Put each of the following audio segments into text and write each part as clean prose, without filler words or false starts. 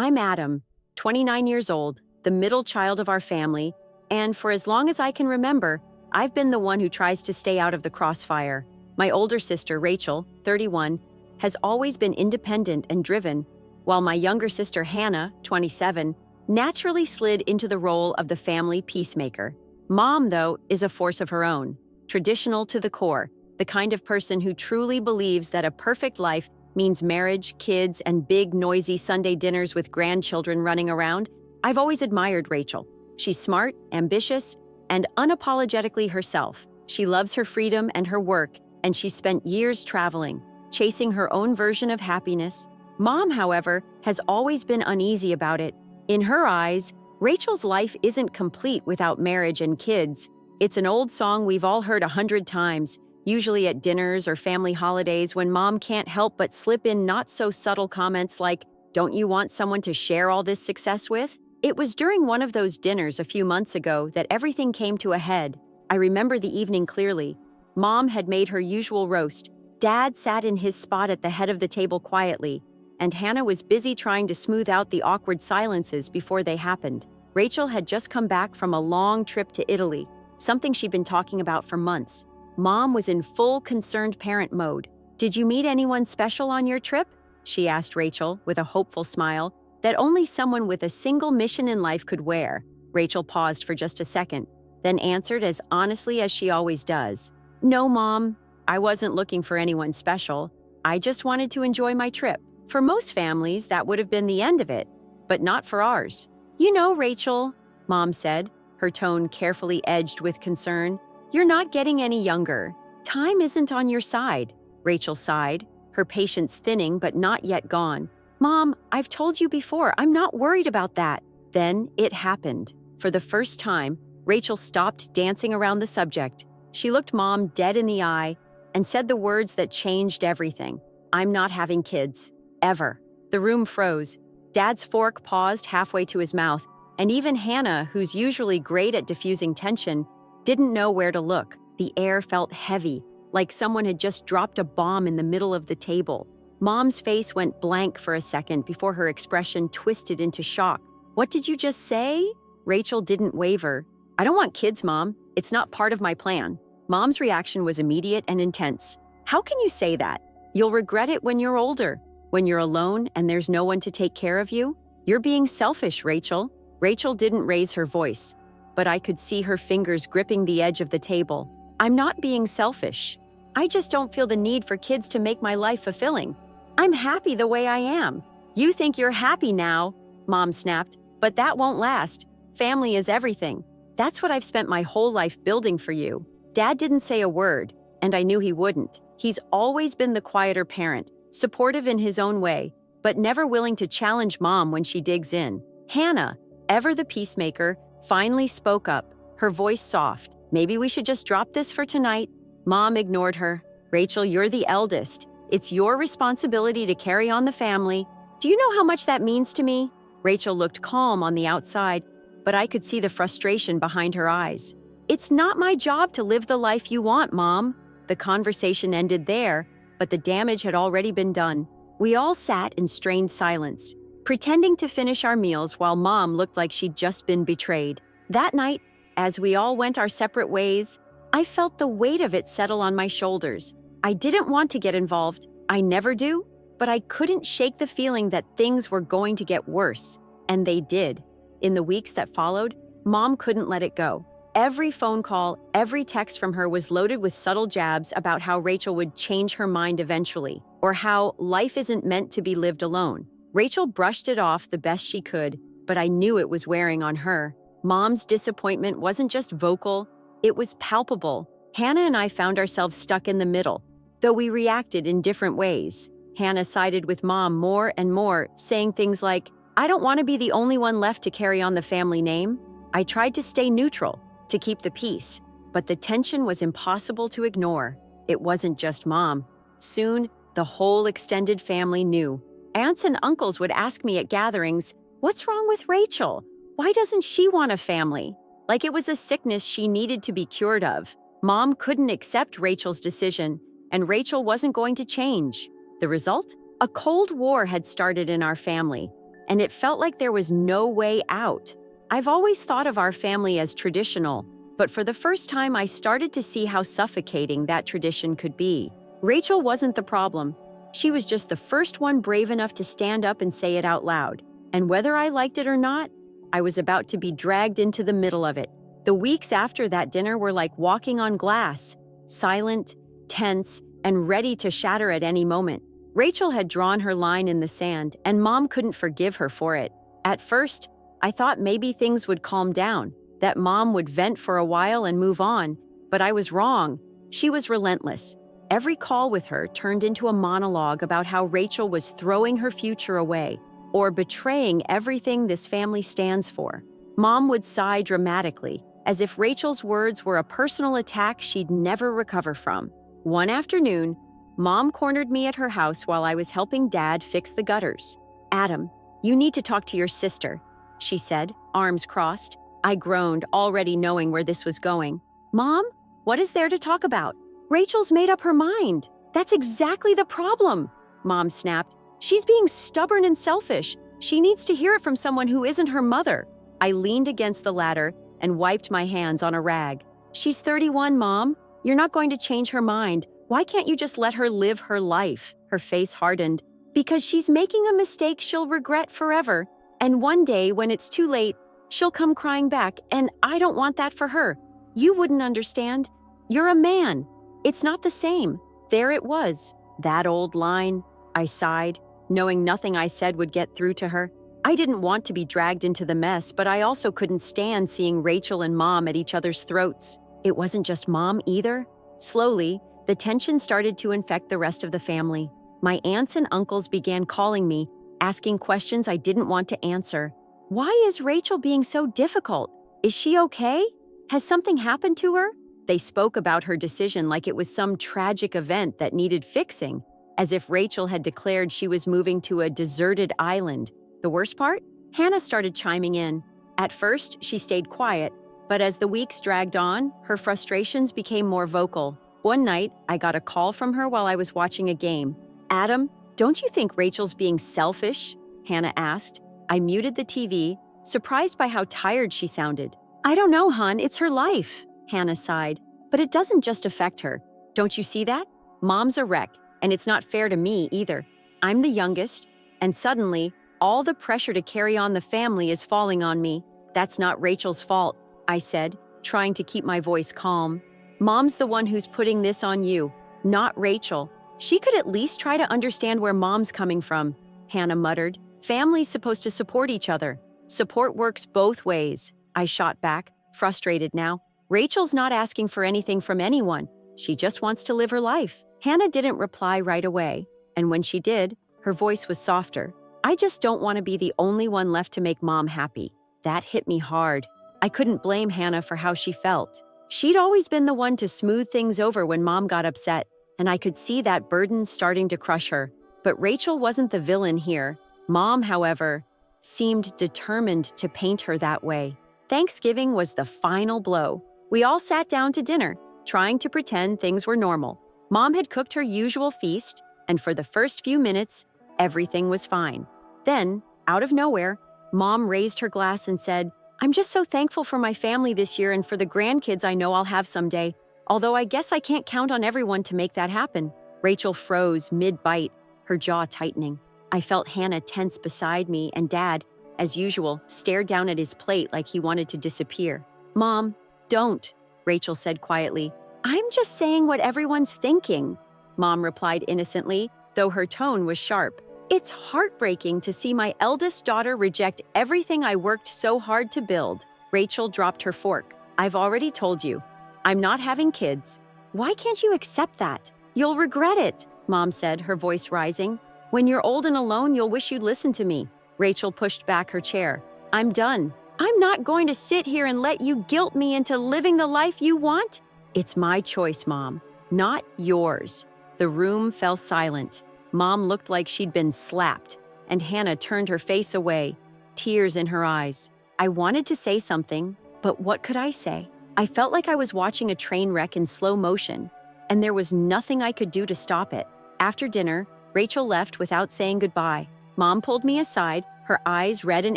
I'm Adam, 29 years old, the middle child of our family, and for as long as I can remember, I've been the one who tries to stay out of the crossfire. My older sister, Rachel, 31, has always been independent and driven, while my younger sister, Hannah, 27, naturally slid into the role of the family peacemaker. Mom, though, is a force of her own, traditional to the core, the kind of person who truly believes that a perfect life means marriage, kids, and big, noisy Sunday dinners with grandchildren running around. I've always admired Rachel. She's smart, ambitious, and unapologetically herself. She loves her freedom and her work, and she's spent years traveling, chasing her own version of happiness. Mom, however, has always been uneasy about it. In her eyes, Rachel's life isn't complete without marriage and kids. It's an old song we've all heard 100 times, usually at dinners or family holidays when mom can't help but slip in not-so-subtle comments like, "Don't you want someone to share all this success with?" It was during one of those dinners a few months ago that everything came to a head. I remember the evening clearly. Mom had made her usual roast. Dad sat in his spot at the head of the table quietly, and Hannah was busy trying to smooth out the awkward silences before they happened. Rachel had just come back from a long trip to Italy, something she'd been talking about for months. Mom was in full concerned parent mode. "Did you meet anyone special on your trip?" she asked Rachel with a hopeful smile that only someone with a single mission in life could wear. Rachel paused for just a second, then answered as honestly as she always does. "No, Mom, I wasn't looking for anyone special. I just wanted to enjoy my trip. For most families, that would have been the end of it, but not for ours." "You know, Rachel," Mom said, her tone carefully edged with concern, "you're not getting any younger. Time isn't on your side." Rachel sighed, her patience thinning but not yet gone. "Mom, I've told you before, I'm not worried about that." Then it happened. For the first time, Rachel stopped dancing around the subject. She looked Mom dead in the eye and said the words that changed everything. "I'm not having kids. Ever." The room froze. Dad's fork paused halfway to his mouth, and even Hannah, who's usually great at diffusing tension, didn't know where to look. The air felt heavy, like someone had just dropped a bomb in the middle of the table. Mom's face went blank for a second before her expression twisted into shock. "What did you just say?" Rachel didn't waver. "I don't want kids, Mom. It's not part of my plan." Mom's reaction was immediate and intense. "How can you say that? You'll regret it when you're older, when you're alone and there's no one to take care of you. You're being selfish, Rachel." Rachel didn't raise her voice, but I could see her fingers gripping the edge of the table. "I'm not being selfish. I just don't feel the need for kids to make my life fulfilling. I'm happy the way I am." "You think you're happy now," Mom snapped, "but that won't last. Family is everything. That's what I've spent my whole life building for you." Dad didn't say a word, and I knew he wouldn't. He's always been the quieter parent, supportive in his own way, but never willing to challenge Mom when she digs in. Hannah, ever the peacemaker, finally spoke up, her voice soft. "Maybe we should just drop this for tonight." Mom ignored her. "Rachel, you're the eldest. It's your responsibility to carry on the family. Do you know how much that means to me?" Rachel looked calm on the outside, but I could see the frustration behind her eyes. "It's not my job to live the life you want, Mom." The conversation ended there, but the damage had already been done. We all sat in strained silence, pretending to finish our meals while Mom looked like she'd just been betrayed. That night, as we all went our separate ways, I felt the weight of it settle on my shoulders. I didn't want to get involved. I never do, but I couldn't shake the feeling that things were going to get worse, and they did. In the weeks that followed, Mom couldn't let it go. Every phone call, every text from her was loaded with subtle jabs about how Rachel would change her mind eventually, or how life isn't meant to be lived alone. Rachel brushed it off the best she could, but I knew it was wearing on her. Mom's disappointment wasn't just vocal, it was palpable. Hannah and I found ourselves stuck in the middle, though we reacted in different ways. Hannah sided with Mom more and more, saying things like, "I don't want to be the only one left to carry on the family name." I tried to stay neutral, to keep the peace, but the tension was impossible to ignore. It wasn't just Mom. Soon, the whole extended family knew. Aunts and uncles would ask me at gatherings, "What's wrong with Rachel? Why doesn't she want a family?" Like it was a sickness she needed to be cured of. Mom couldn't accept Rachel's decision, and Rachel wasn't going to change. The result? A cold war had started in our family. and it felt like there was no way out. I've always thought of our family as traditional, but for the first time I started to see how suffocating that tradition could be. Rachel wasn't the problem. She was just the first one brave enough to stand up and say it out loud. And whether I liked it or not, I was about to be dragged into the middle of it. The weeks after that dinner were like walking on glass, silent, tense, and ready to shatter at any moment. Rachel had drawn her line in the sand, and Mom couldn't forgive her for it. At first, I thought maybe things would calm down, that Mom would vent for a while and move on, but I was wrong. She was relentless. Every call with her turned into a monologue about how Rachel was throwing her future away or betraying everything this family stands for. Mom would sigh dramatically, as if Rachel's words were a personal attack she'd never recover from. One afternoon, Mom cornered me at her house while I was helping Dad fix the gutters. "Adam, you need to talk to your sister," she said, arms crossed. I groaned, already knowing where this was going. "Mom, what is there to talk about? Rachel's made up her mind. That's exactly the problem," Mom snapped. "She's being stubborn and selfish. She needs to hear it from someone who isn't her mother." I leaned against the ladder and wiped my hands on a rag. "She's 31, Mom. You're not going to change her mind. Why can't you just let her live her life?" Her face hardened. "Because she's making a mistake she'll regret forever. And one day, when it's too late, she'll come crying back, and I don't want that for her. You wouldn't understand. You're a man. It's not the same." There it was, that old line. I sighed, knowing nothing I said would get through to her. I didn't want to be dragged into the mess, but I also couldn't stand seeing Rachel and Mom at each other's throats. It wasn't just Mom either. Slowly, the tension started to infect the rest of the family. My aunts and uncles began calling me, asking questions I didn't want to answer. "Why is Rachel being so difficult? Is she okay? Has something happened to her?" They spoke about her decision like it was some tragic event that needed fixing, as if Rachel had declared she was moving to a deserted island. The worst part? Hannah started chiming in. At first, she stayed quiet, but as the weeks dragged on, her frustrations became more vocal. One night, I got a call from her while I was watching a game. "Adam, don't you think Rachel's being selfish?" Hannah asked. I muted the TV, surprised by how tired she sounded. "I don't know, hon, it's her life," Hannah sighed. "But it doesn't just affect her. Don't you see that? Mom's a wreck, and it's not fair to me either. I'm the youngest, and suddenly, all the pressure to carry on the family is falling on me. That's not Rachel's fault," I said, trying to keep my voice calm. "Mom's the one who's putting this on you, not Rachel. She could at least try to understand where Mom's coming from," Hannah muttered. "Family's supposed to support each other. Support works both ways," I shot back, frustrated now. "Rachel's not asking for anything from anyone. She just wants to live her life." Hannah didn't reply right away, and when she did, her voice was softer. "I just don't want to be the only one left to make Mom happy." That hit me hard. I couldn't blame Hannah for how she felt. She'd always been the one to smooth things over when Mom got upset, and I could see that burden starting to crush her. But Rachel wasn't the villain here. Mom, however, seemed determined to paint her that way. Thanksgiving was the final blow. We all sat down to dinner, trying to pretend things were normal. Mom had cooked her usual feast, and for the first few minutes, everything was fine. Then, out of nowhere, Mom raised her glass and said, "I'm just so thankful for my family this year and for the grandkids I know I'll have someday. Although I guess I can't count on everyone to make that happen." Rachel froze mid-bite, her jaw tightening. I felt Hannah tense beside me, and Dad, as usual, stared down at his plate like he wanted to disappear. "Mom, don't," Rachel said quietly. "I'm just saying what everyone's thinking," Mom replied innocently, though her tone was sharp. "It's heartbreaking to see my eldest daughter reject everything I worked so hard to build." Rachel dropped her fork. "I've already told you. I'm not having kids. Why can't you accept that? You'll regret it," Mom said, her voice rising. "When you're old and alone, you'll wish you'd listened to me." Rachel pushed back her chair. "I'm done. I'm not going to sit here and let you guilt me into living the life you want." "It's my choice, Mom, not yours." The room fell silent. Mom looked like she'd been slapped, and Hannah turned her face away, tears in her eyes. I wanted to say something, but what could I say? I felt like I was watching a train wreck in slow motion, and there was nothing I could do to stop it. After dinner, Rachel left without saying goodbye. Mom pulled me aside, her eyes red and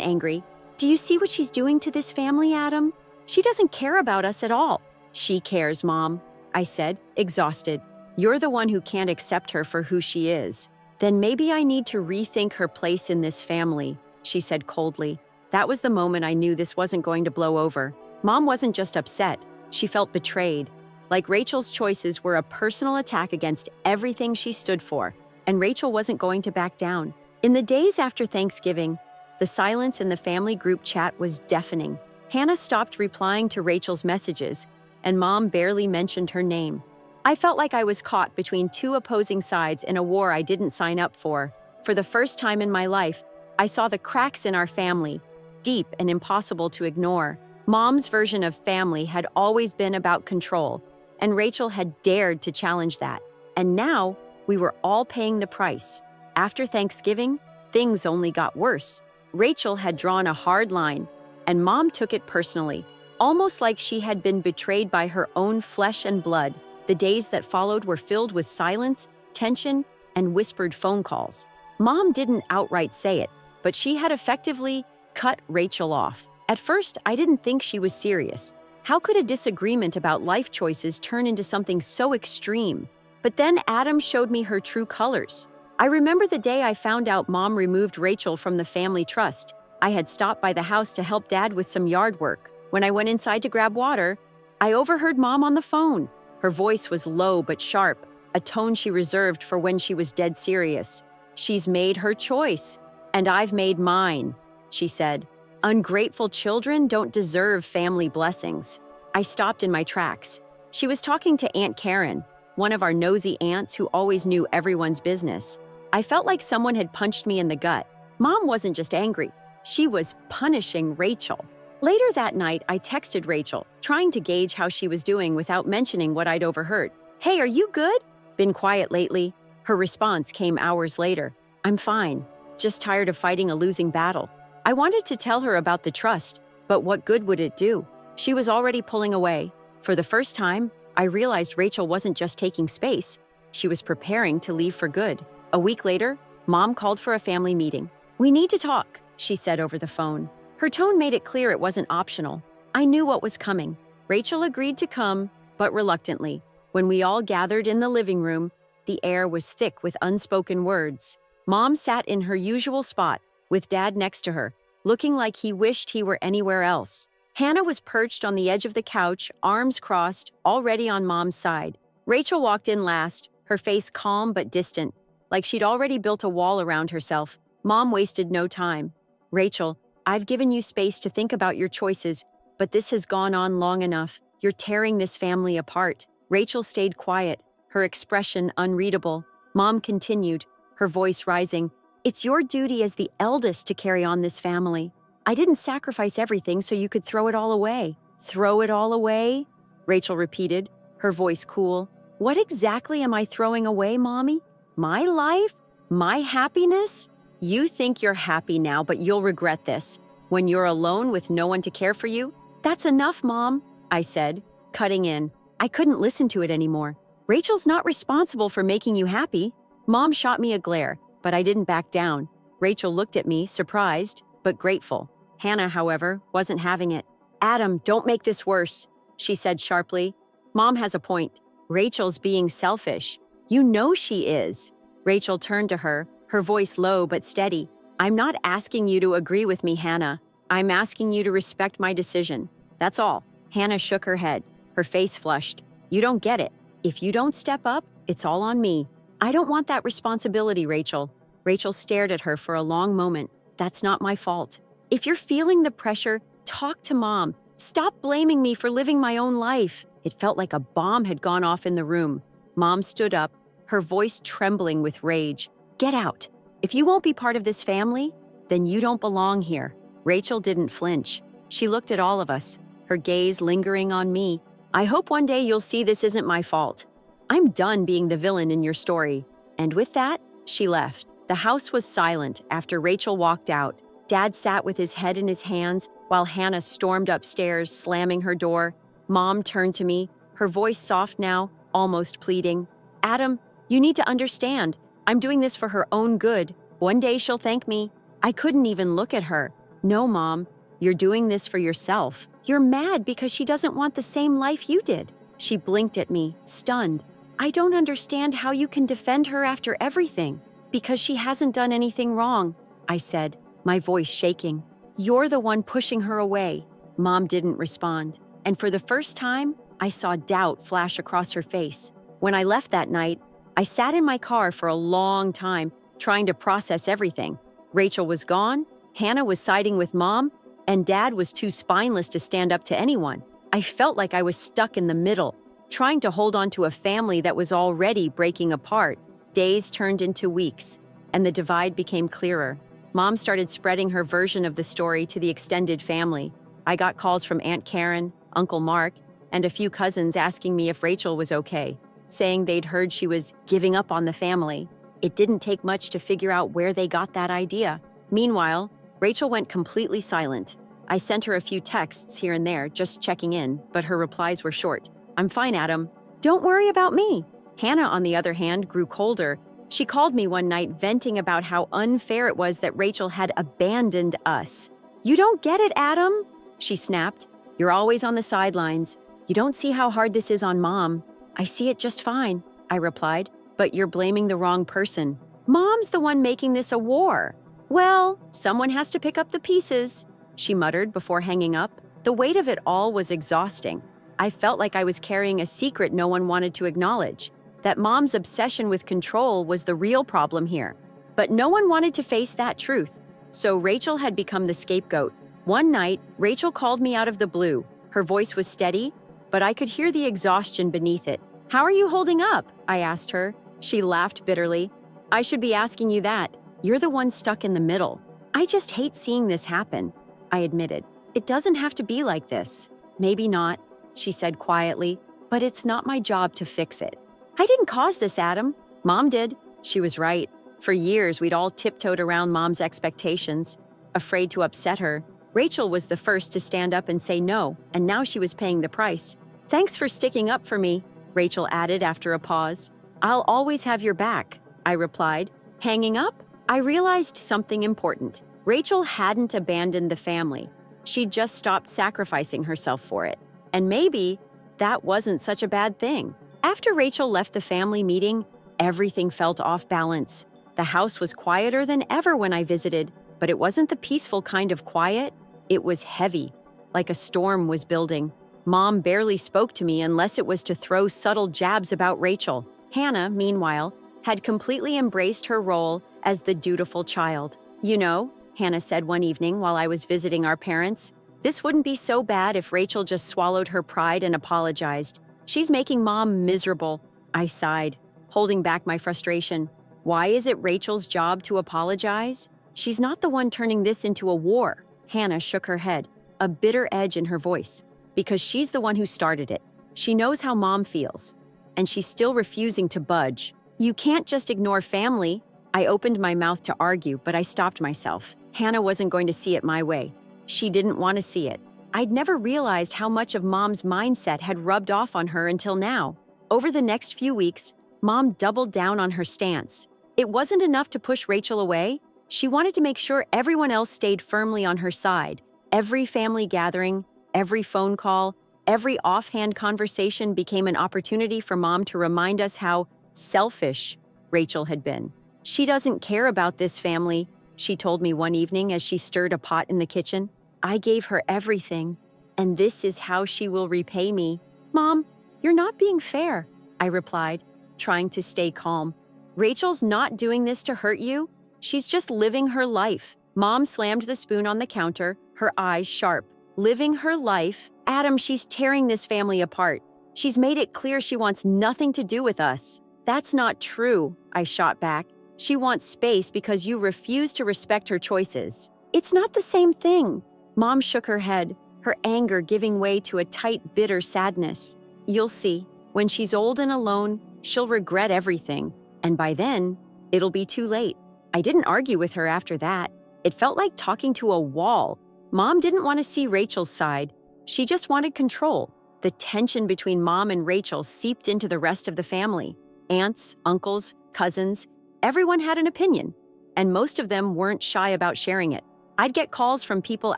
angry. "Do you see what she's doing to this family, Adam? She doesn't care about us at all." "She cares, Mom," I said, exhausted. "You're the one who can't accept her for who she is." "Then maybe I need to rethink her place in this family," she said coldly. That was the moment I knew this wasn't going to blow over. Mom wasn't just upset, she felt betrayed. Like Rachel's choices were a personal attack against everything she stood for, and Rachel wasn't going to back down. In the days after Thanksgiving, the silence in the family group chat was deafening. Hannah stopped replying to Rachel's messages, and Mom barely mentioned her name. I felt like I was caught between two opposing sides in a war I didn't sign up for. For the first time in my life, I saw the cracks in our family, deep and impossible to ignore. Mom's version of family had always been about control, and Rachel had dared to challenge that. And now, we were all paying the price. After Thanksgiving, things only got worse. Rachel had drawn a hard line, and Mom took it personally, almost like she had been betrayed by her own flesh and blood. The days that followed were filled with silence, tension, and whispered phone calls. Mom didn't outright say it, but she had effectively cut Rachel off. At first, I didn't think she was serious. How could a disagreement about life choices turn into something so extreme? But then Adam showed me her true colors. I remember the day I found out Mom removed Rachel from the family trust. I had stopped by the house to help Dad with some yard work. When I went inside to grab water, I overheard Mom on the phone. Her voice was low but sharp, a tone she reserved for when she was dead serious. "She's made her choice, and I've made mine," she said. "Ungrateful children don't deserve family blessings." I stopped in my tracks. She was talking to Aunt Karen, one of our nosy aunts who always knew everyone's business. I felt like someone had punched me in the gut. Mom wasn't just angry. She was punishing Rachel. Later that night, I texted Rachel, trying to gauge how she was doing without mentioning what I'd overheard. "Hey, are you good? Been quiet lately?" Her response came hours later. "I'm fine, just tired of fighting a losing battle." I wanted to tell her about the trust, but what good would it do? She was already pulling away. For the first time, I realized Rachel wasn't just taking space. She was preparing to leave for good. A week later, Mom called for a family meeting. "We need to talk," she said over the phone. Her tone made it clear it wasn't optional. I knew what was coming. Rachel agreed to come, but reluctantly. When we all gathered in the living room, the air was thick with unspoken words. Mom sat in her usual spot, with Dad next to her, looking like he wished he were anywhere else. Hannah was perched on the edge of the couch, arms crossed, already on Mom's side. Rachel walked in last, her face calm but distant, like she'd already built a wall around herself. Mom wasted no time. "Rachel, I've given you space to think about your choices, but this has gone on long enough. You're tearing this family apart." Rachel stayed quiet, her expression unreadable. Mom continued, her voice rising. "It's your duty as the eldest to carry on this family. I didn't sacrifice everything so you could throw it all away." "Throw it all away?" Rachel repeated, her voice cool. "What exactly am I throwing away, Mommy? My life? My happiness? You think you're happy now, but you'll regret this. When you're alone with no one to care for you?" "That's enough, Mom," I said, cutting in. I couldn't listen to it anymore. "Rachel's not responsible for making you happy." Mom shot me a glare, but I didn't back down. Rachel looked at me, surprised, but grateful. Hannah, however, wasn't having it. "Adam, don't make this worse," she said sharply. "Mom has a point. Rachel's being selfish. You know she is." Rachel turned to her, her voice low but steady. "I'm not asking you to agree with me, Hannah. I'm asking you to respect my decision. That's all." Hannah shook her head, her face flushed. "You don't get it. If you don't step up, it's all on me." "I don't want that responsibility, Rachel." Rachel stared at her for a long moment. "That's not my fault. If you're feeling the pressure, talk to Mom. Stop blaming me for living my own life." It felt like a bomb had gone off in the room. Mom stood up, her voice trembling with rage. "Get out. If you won't be part of this family, then you don't belong here." Rachel didn't flinch. She looked at all of us, her gaze lingering on me. "I hope one day you'll see this isn't my fault. I'm done being the villain in your story." And with that, she left. The house was silent after Rachel walked out. Dad sat with his head in his hands while Hannah stormed upstairs, slamming her door. Mom turned to me, her voice soft now, almost pleading. "Adam, you need to understand. I'm doing this for her own good. One day she'll thank me." I couldn't even look at her. No, Mom, you're doing this for yourself. You're mad because she doesn't want the same life you did. She blinked at me, stunned. I don't understand how you can defend her after everything. Because she hasn't done anything wrong, I said, my voice shaking. You're the one pushing her away. Mom didn't respond. And for the first time, I saw doubt flash across her face. When I left that night, I sat in my car for a long time, trying to process everything. Rachel was gone, Hannah was siding with Mom, and Dad was too spineless to stand up to anyone. I felt like I was stuck in the middle, trying to hold on to a family that was already breaking apart. Days turned into weeks, and the divide became clearer. Mom started spreading her version of the story to the extended family. I got calls from Aunt Karen, Uncle Mark, and a few cousins asking me if Rachel was okay, saying they'd heard she was giving up on the family. It didn't take much to figure out where they got that idea. Meanwhile, Rachel went completely silent. I sent her a few texts here and there, just checking in, but her replies were short. I'm fine, Adam. Don't worry about me. Hannah, on the other hand, grew colder. She called me one night venting about how unfair it was that Rachel had abandoned us. You don't get it, Adam, she snapped. You're always on the sidelines. You don't see how hard this is on Mom. I see it just fine, I replied. But you're blaming the wrong person. Mom's the one making this a war. Well, someone has to pick up the pieces, she muttered before hanging up. The weight of it all was exhausting. I felt like I was carrying a secret no one wanted to acknowledge. That Mom's obsession with control was the real problem here. But no one wanted to face that truth. So Rachel had become the scapegoat. One night, Rachel called me out of the blue. Her voice was steady, but I could hear the exhaustion beneath it. How are you holding up? I asked her. She laughed bitterly. I should be asking you that. You're the one stuck in the middle. I just hate seeing this happen, I admitted. It doesn't have to be like this. Maybe not, she said quietly, but it's not my job to fix it. I didn't cause this, Adam. Mom did. She was right. For years, we'd all tiptoed around Mom's expectations, afraid to upset her. Rachel was the first to stand up and say no, and now she was paying the price. Thanks for sticking up for me, Rachel added after a pause. I'll always have your back, I replied. Hanging up, I realized something important. Rachel hadn't abandoned the family. She'd just stopped sacrificing herself for it. And maybe that wasn't such a bad thing. After Rachel left the family meeting, everything felt off balance. The house was quieter than ever when I visited, but it wasn't the peaceful kind of quiet. It was heavy, like a storm was building. Mom barely spoke to me unless it was to throw subtle jabs about Rachel. Hannah, meanwhile, had completely embraced her role as the dutiful child. You know, Hannah said one evening while I was visiting our parents, this wouldn't be so bad if Rachel just swallowed her pride and apologized. She's making Mom miserable. I sighed, holding back my frustration. Why is it Rachel's job to apologize? She's not the one turning this into a war. Hannah shook her head, a bitter edge in her voice. Because she's the one who started it. She knows how Mom feels. And she's still refusing to budge. You can't just ignore family. I opened my mouth to argue, but I stopped myself. Hannah wasn't going to see it my way. She didn't want to see it. I'd never realized how much of Mom's mindset had rubbed off on her until now. Over the next few weeks, Mom doubled down on her stance. It wasn't enough to push Rachel away. She wanted to make sure everyone else stayed firmly on her side. Every family gathering, every phone call, every offhand conversation became an opportunity for Mom to remind us how selfish Rachel had been. She doesn't care about this family, she told me one evening as she stirred a pot in the kitchen. I gave her everything, and this is how she will repay me. Mom, you're not being fair, I replied, trying to stay calm. Rachel's not doing this to hurt you. She's just living her life. Mom slammed the spoon on the counter, her eyes sharp. Living her life? Adam, she's tearing this family apart. She's made it clear she wants nothing to do with us. That's not true, I shot back. She wants space because you refuse to respect her choices. It's not the same thing. Mom shook her head, her anger giving way to a tight, bitter sadness. You'll see. When she's old and alone, she'll regret everything. And by then, it'll be too late. I didn't argue with her after that. It felt like talking to a wall. Mom didn't want to see Rachel's side. She just wanted control. The tension between Mom and Rachel seeped into the rest of the family. Aunts, uncles, cousins, everyone had an opinion. and most of them weren't shy about sharing it. I'd get calls from people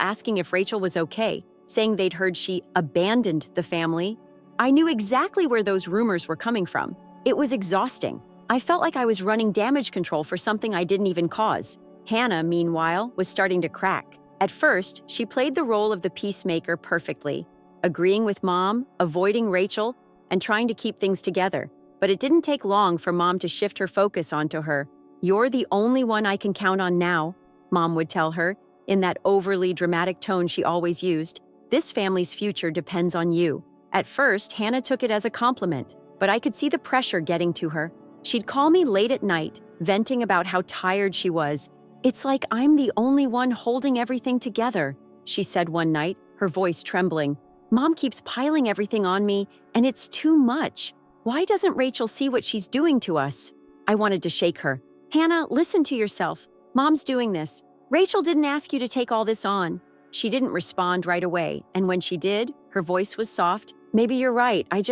asking if Rachel was okay, saying they'd heard she abandoned the family. I knew exactly where those rumors were coming from. It was exhausting. I felt like I was running damage control for something I didn't even cause. Hannah, meanwhile, was starting to crack. At first, she played the role of the peacemaker perfectly, agreeing with Mom, avoiding Rachel, and trying to keep things together. But it didn't take long for Mom to shift her focus onto her. "You're the only one I can count on now," Mom would tell her, in that overly dramatic tone she always used. "This family's future depends on you." At first, Hannah took it as a compliment, but I could see the pressure getting to her. She'd call me late at night, venting about how tired she was. "It's like I'm the only one holding everything together," she said one night, her voice trembling. "Mom keeps piling everything on me, and it's too much. Why doesn't Rachel see what she's doing to us?" I wanted to shake her. "Hannah, listen to yourself. Mom's doing this. Rachel didn't ask you to take all this on." She didn't respond right away, and when she did, her voice was soft. "Maybe you're right. I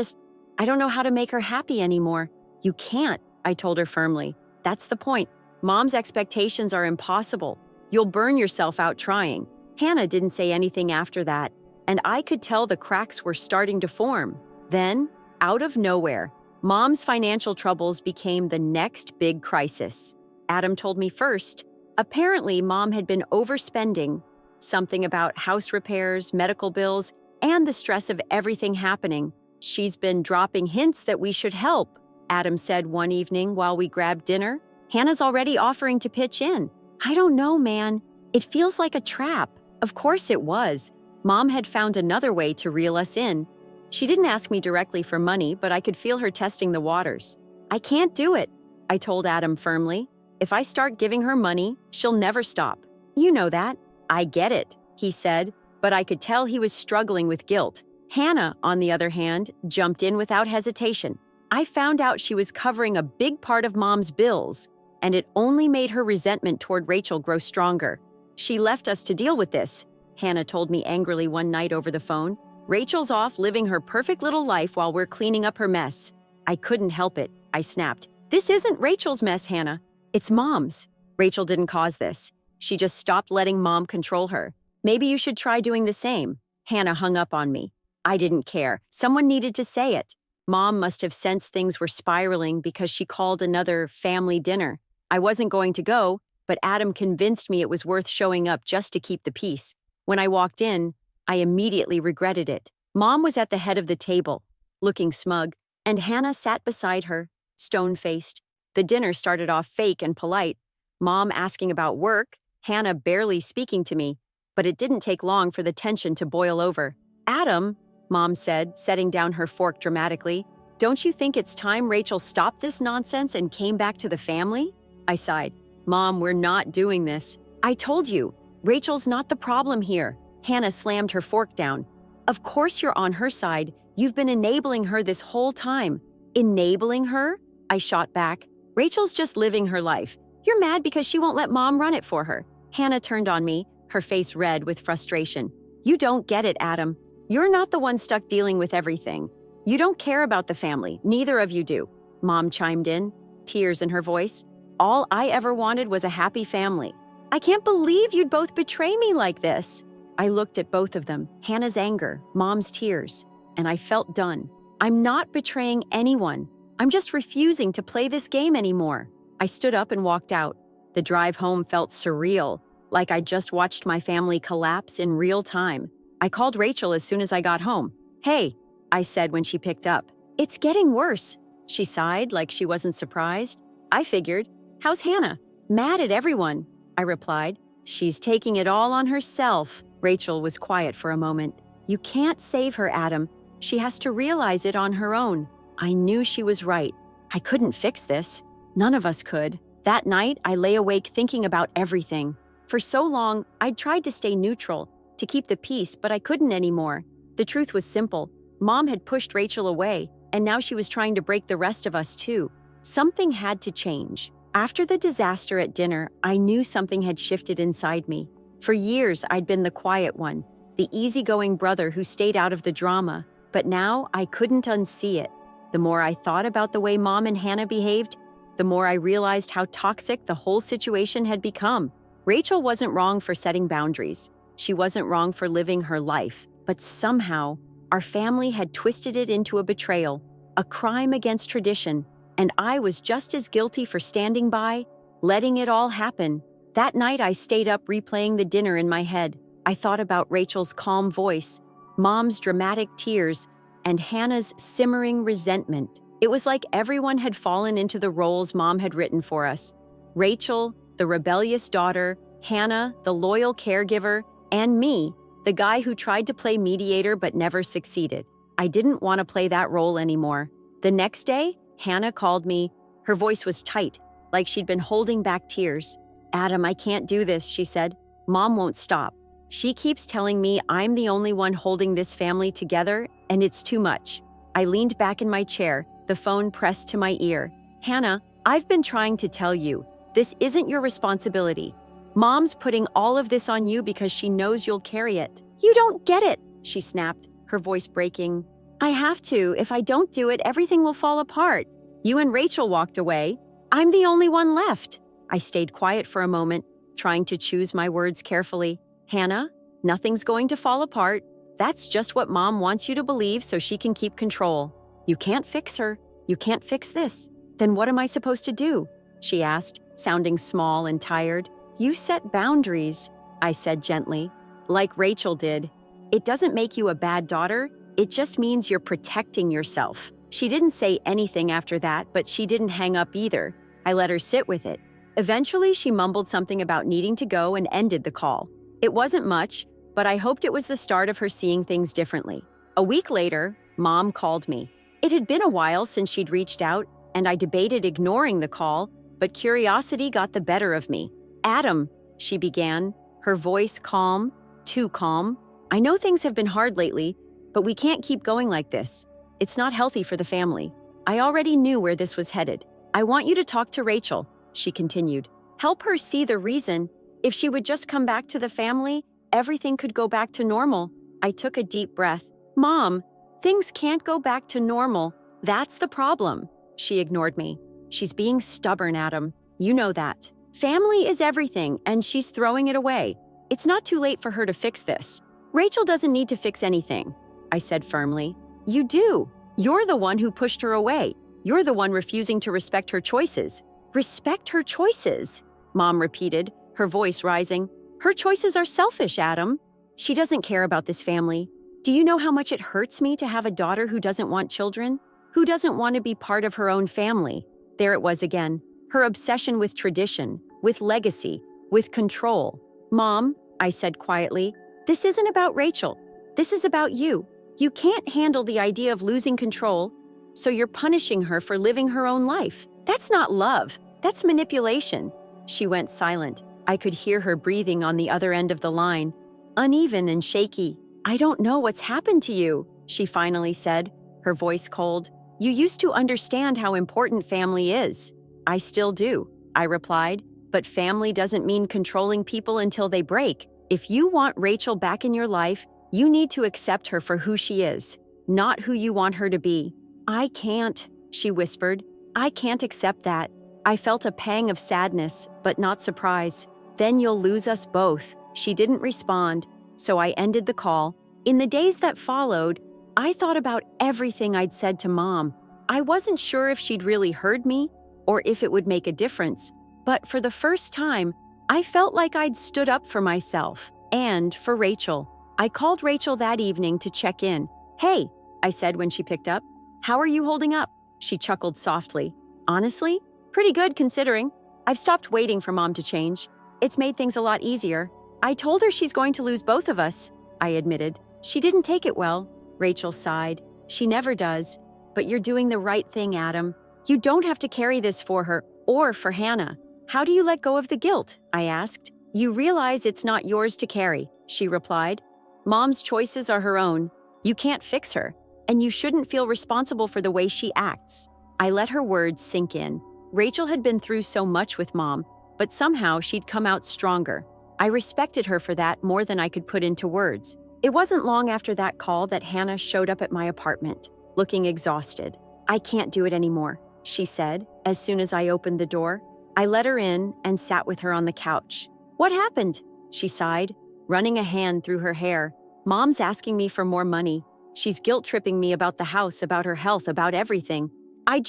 don't know how to make her happy anymore." "You can't," I told her firmly. "That's the point. Mom's expectations are impossible. You'll burn yourself out trying." Hannah didn't say anything after that, and I could tell the cracks were starting to form. Then, out of nowhere, Mom's financial troubles became the next big crisis. Adam told me first. Apparently, Mom had been overspending, something about house repairs, medical bills, and the stress of everything happening. "She's been dropping hints that we should help," Adam said one evening while we grabbed dinner. "Hannah's already offering to pitch in." "I don't know, man. It feels like a trap." Of course it was. Mom had found another way to reel us in. She didn't ask me directly for money, but I could feel her testing the waters. "I can't do it," I told Adam firmly. "If I start giving her money, she'll never stop. You know that." "I get it," he said, but I could tell he was struggling with guilt. Hannah, on the other hand, jumped in without hesitation. I found out she was covering a big part of Mom's bills, and it only made her resentment toward Rachel grow stronger. "She left us to deal with this," Hannah told me angrily one night over the phone. "Rachel's off living her perfect little life while we're cleaning up her mess." I couldn't help it, I snapped. "This isn't Rachel's mess, Hannah. It's Mom's. Rachel didn't cause this. She just stopped letting Mom control her. Maybe you should try doing the same." Hannah hung up on me. I didn't care. Someone needed to say it. Mom must have sensed things were spiraling because she called another family dinner. I wasn't going to go, but Adam convinced me it was worth showing up just to keep the peace. When I walked in, I immediately regretted it. Mom was at the head of the table, looking smug, and Hannah sat beside her, stone-faced. The dinner started off fake and polite. Mom asking about work, Hannah barely speaking to me, but it didn't take long for the tension to boil over. "Adam," Mom said, setting down her fork dramatically, "don't you think it's time Rachel stopped this nonsense and came back to the family?" I sighed. "Mom, we're not doing this." "I told you, Rachel's not the problem here." Hannah slammed her fork down. "Of course you're on her side. You've been enabling her this whole time." "Enabling her?" I shot back. "Rachel's just living her life. You're mad because she won't let Mom run it for her." Hannah turned on me, her face red with frustration. "You don't get it, Adam. You're not the one stuck dealing with everything. You don't care about the family. Neither of you do." Mom chimed in, tears in her voice. "All I ever wanted was a happy family." "I can't believe you'd both betray me like this." I looked at both of them, Hannah's anger, Mom's tears, and I felt done. "I'm not betraying anyone. I'm just refusing to play this game anymore." I stood up and walked out. The drive home felt surreal, like I just watched my family collapse in real time. I called Rachel as soon as I got home. "Hey," I said when she picked up. "It's getting worse." She sighed like she wasn't surprised. I figured, "How's Hannah?" "Mad at everyone," I replied. "She's taking it all on herself." Rachel was quiet for a moment. "You can't save her, Adam. She has to realize it on her own." I knew she was right. I couldn't fix this. None of us could. That night, I lay awake thinking about everything. For so long, I'd tried to stay neutral, to keep the peace, but I couldn't anymore. The truth was simple. Mom had pushed Rachel away, and now she was trying to break the rest of us too. Something had to change. After the disaster at dinner, I knew something had shifted inside me. For years, I'd been the quiet one, the easygoing brother who stayed out of the drama, but now I couldn't unsee it. The more I thought about the way Mom and Hannah behaved, the more I realized how toxic the whole situation had become. Rachel wasn't wrong for setting boundaries. She wasn't wrong for living her life. But somehow, our family had twisted it into a betrayal, a crime against tradition, and I was just as guilty for standing by, letting it all happen. That night, I stayed up replaying the dinner in my head. I thought about Rachel's calm voice, Mom's dramatic tears, and Hannah's simmering resentment. It was like everyone had fallen into the roles Mom had written for us. Rachel, the rebellious daughter, Hannah, the loyal caregiver, and me, the guy who tried to play mediator but never succeeded. I didn't want to play that role anymore. The next day, Hannah called me. Her voice was tight, like she'd been holding back tears. "Adam, I can't do this," she said. "Mom won't stop. She keeps telling me I'm the only one holding this family together, and it's too much." I leaned back in my chair, the phone pressed to my ear. "Hannah, I've been trying to tell you, this isn't your responsibility. Mom's putting all of this on you because she knows you'll carry it." "You don't get it," she snapped, her voice breaking. "I have to. If I don't do it, everything will fall apart. You and Rachel walked away. I'm the only one left." I stayed quiet for a moment, trying to choose my words carefully. "Hannah, nothing's going to fall apart. That's just what Mom wants you to believe so she can keep control. You can't fix her. You can't fix this. Then what am I supposed to do?" she asked, sounding small and tired. "You set boundaries," I said gently, "like Rachel did. It doesn't make you a bad daughter. It just means you're protecting yourself." She didn't say anything after that, but she didn't hang up either. I let her sit with it. Eventually, she mumbled something about needing to go and ended the call. It wasn't much, but I hoped it was the start of her seeing things differently. A week later, Mom called me. It had been a while since she'd reached out, and I debated ignoring the call, but curiosity got the better of me. "Adam," she began, her voice calm, too calm. "I know things have been hard lately, but we can't keep going like this. It's not healthy for the family. I already knew where this was headed. I want you to talk to Rachel," she continued. "Help her see the reason. If she would just come back to the family, everything could go back to normal." I took a deep breath. "Mom, things can't go back to normal. That's the problem." She ignored me. "She's being stubborn, Adam. You know that. Family is everything, and she's throwing it away. It's not too late for her to fix this." "Rachel doesn't need to fix anything," I said firmly. "You do. You're the one who pushed her away. You're the one refusing to respect her choices." "Respect her choices?" Mom repeated, her voice rising. "Her choices are selfish, Adam. She doesn't care about this family. Do you know how much it hurts me to have a daughter who doesn't want children? Who doesn't want to be part of her own family?" There it was again. Her obsession with tradition, with legacy, with control. "Mom," I said quietly, "this isn't about Rachel. This is about you. You can't handle the idea of losing control, so you're punishing her for living her own life. That's not love. That's manipulation." She went silent. I could hear her breathing on the other end of the line, uneven and shaky. "I don't know what's happened to you," she finally said, her voice cold. "You used to understand how important family is." "I still do," I replied, "but family doesn't mean controlling people until they break. If you want Rachel back in your life, you need to accept her for who she is, not who you want her to be." "I can't," she whispered. "I can't accept that." I felt a pang of sadness, but not surprise. "Then you'll lose us both." She didn't respond, so I ended the call. In the days that followed, I thought about everything I'd said to Mom. I wasn't sure if she'd really heard me or if it would make a difference, but for the first time, I felt like I'd stood up for myself and for Rachel. I called Rachel that evening to check in. "Hey," I said when she picked up. "How are you holding up?" She chuckled softly. "Honestly, pretty good considering. I've stopped waiting for Mom to change. It's made things a lot easier." "I told her she's going to lose both of us," I admitted. "She didn't take it well." Rachel sighed. "She never does. But you're doing the right thing, Adam. You don't have to carry this for her or for Hannah." "How do you let go of the guilt?" I asked. "You realize it's not yours to carry," she replied. "Mom's choices are her own. You can't fix her, and you shouldn't feel responsible for the way she acts." I let her words sink in. Rachel had been through so much with Mom, but somehow she'd come out stronger. I respected her for that more than I could put into words. It wasn't long after that call that Hannah showed up at my apartment, looking exhausted. "I can't do it anymore," she said, as soon as I opened the door. I let her in and sat with her on the couch. What happened? She sighed, running a hand through her hair. Mom's asking me for more money. She's guilt-tripping me about the house, about her health, about everything. I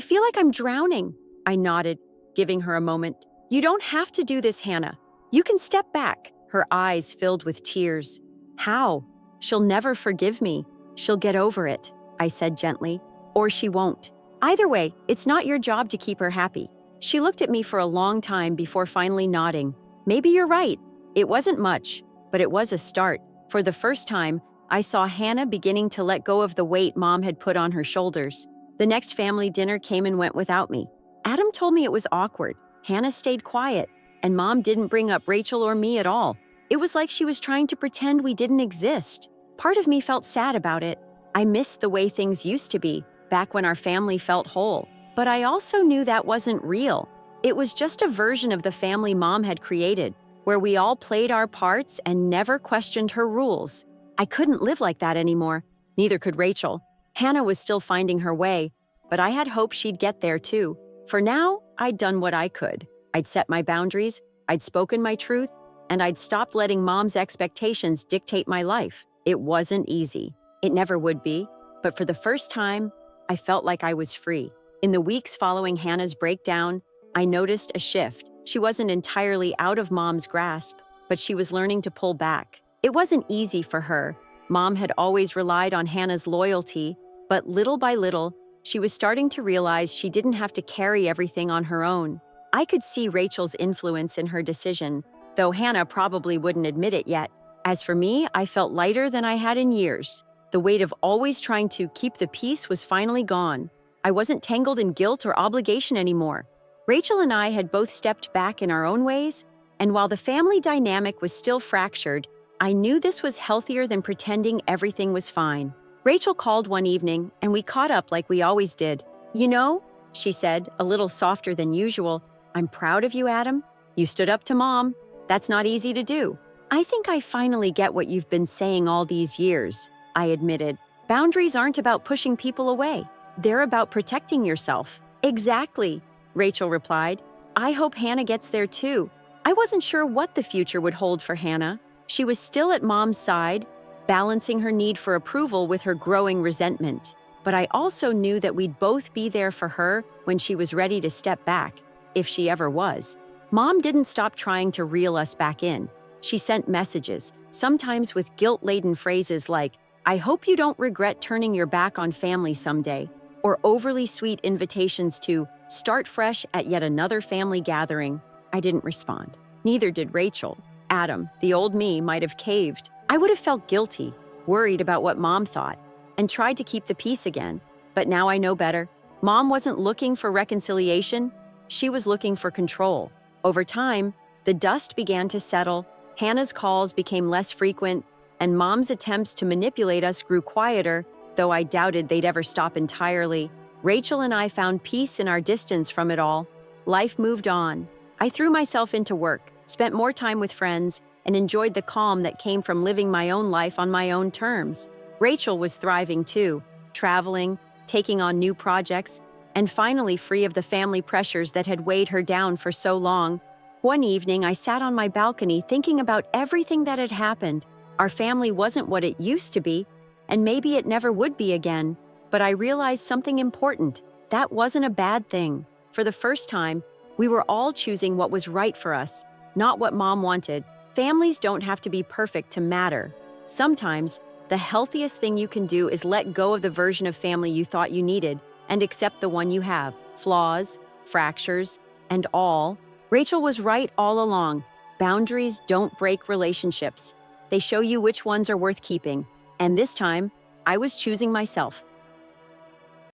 feel like I'm drowning. I nodded, giving her a moment. You don't have to do this, Hannah. You can step back. Her eyes filled with tears. How? She'll never forgive me. She'll get over it, I said gently. Or she won't. Either way, it's not your job to keep her happy. She looked at me for a long time before finally nodding. Maybe you're right. It wasn't much, but it was a start. For the first time, I saw Hannah beginning to let go of the weight Mom had put on her shoulders. The next family dinner came and went without me. Adam told me it was awkward. Hannah stayed quiet, and Mom didn't bring up Rachel or me at all. It was like she was trying to pretend we didn't exist. Part of me felt sad about it. I missed the way things used to be, back when our family felt whole. But I also knew that wasn't real. It was just a version of the family Mom had created, where we all played our parts and never questioned her rules. I couldn't live like that anymore. Neither could Rachel. Hannah was still finding her way, but I had hoped she'd get there too. For now, I'd done what I could. I'd set my boundaries, I'd spoken my truth, and I'd stopped letting Mom's expectations dictate my life. It wasn't easy. It never would be. But for the first time, I felt like I was free. In the weeks following Hannah's breakdown, I noticed a shift. She wasn't entirely out of Mom's grasp, but she was learning to pull back. It wasn't easy for her. Mom had always relied on Hannah's loyalty, but little by little, she was starting to realize she didn't have to carry everything on her own. I could see Rachel's influence in her decision, though Hannah probably wouldn't admit it yet. As for me, I felt lighter than I had in years. The weight of always trying to keep the peace was finally gone. I wasn't tangled in guilt or obligation anymore. Rachel and I had both stepped back in our own ways, and while the family dynamic was still fractured, I knew this was healthier than pretending everything was fine. Rachel called one evening, and we caught up like we always did. You know, she said, a little softer than usual, I'm proud of you, Adam. You stood up to Mom. That's not easy to do. I think I finally get what you've been saying all these years, I admitted. Boundaries aren't about pushing people away. They're about protecting yourself. Exactly, Rachel replied. I hope Hannah gets there too. I wasn't sure what the future would hold for Hannah. She was still at Mom's side, balancing her need for approval with her growing resentment. But I also knew that we'd both be there for her when she was ready to step back, if she ever was. Mom didn't stop trying to reel us back in. She sent messages, sometimes with guilt-laden phrases like, I hope you don't regret turning your back on family someday, or overly sweet invitations to start fresh at yet another family gathering. I didn't respond. Neither did Rachel. Adam, the old me, might have caved. I would have felt guilty, worried about what Mom thought, and tried to keep the peace again. But now I know better. Mom wasn't looking for reconciliation. She was looking for control. Over time, the dust began to settle. Hannah's calls became less frequent, and Mom's attempts to manipulate us grew quieter, though I doubted they'd ever stop entirely. Rachel and I found peace in our distance from it all. Life moved on. I threw myself into work, spent more time with friends, and enjoyed the calm that came from living my own life on my own terms. Rachel was thriving too, traveling, taking on new projects, and finally free of the family pressures that had weighed her down for so long. One evening, I sat on my balcony thinking about everything that had happened. Our family wasn't what it used to be, and maybe it never would be again. But I realized something important. That wasn't a bad thing. For the first time, we were all choosing what was right for us, not what Mom wanted. Families don't have to be perfect to matter. Sometimes, the healthiest thing you can do is let go of the version of family you thought you needed and accept the one you have. Flaws, fractures, and all. Rachel was right all along. Boundaries don't break relationships. They show you which ones are worth keeping. And this time, I was choosing myself.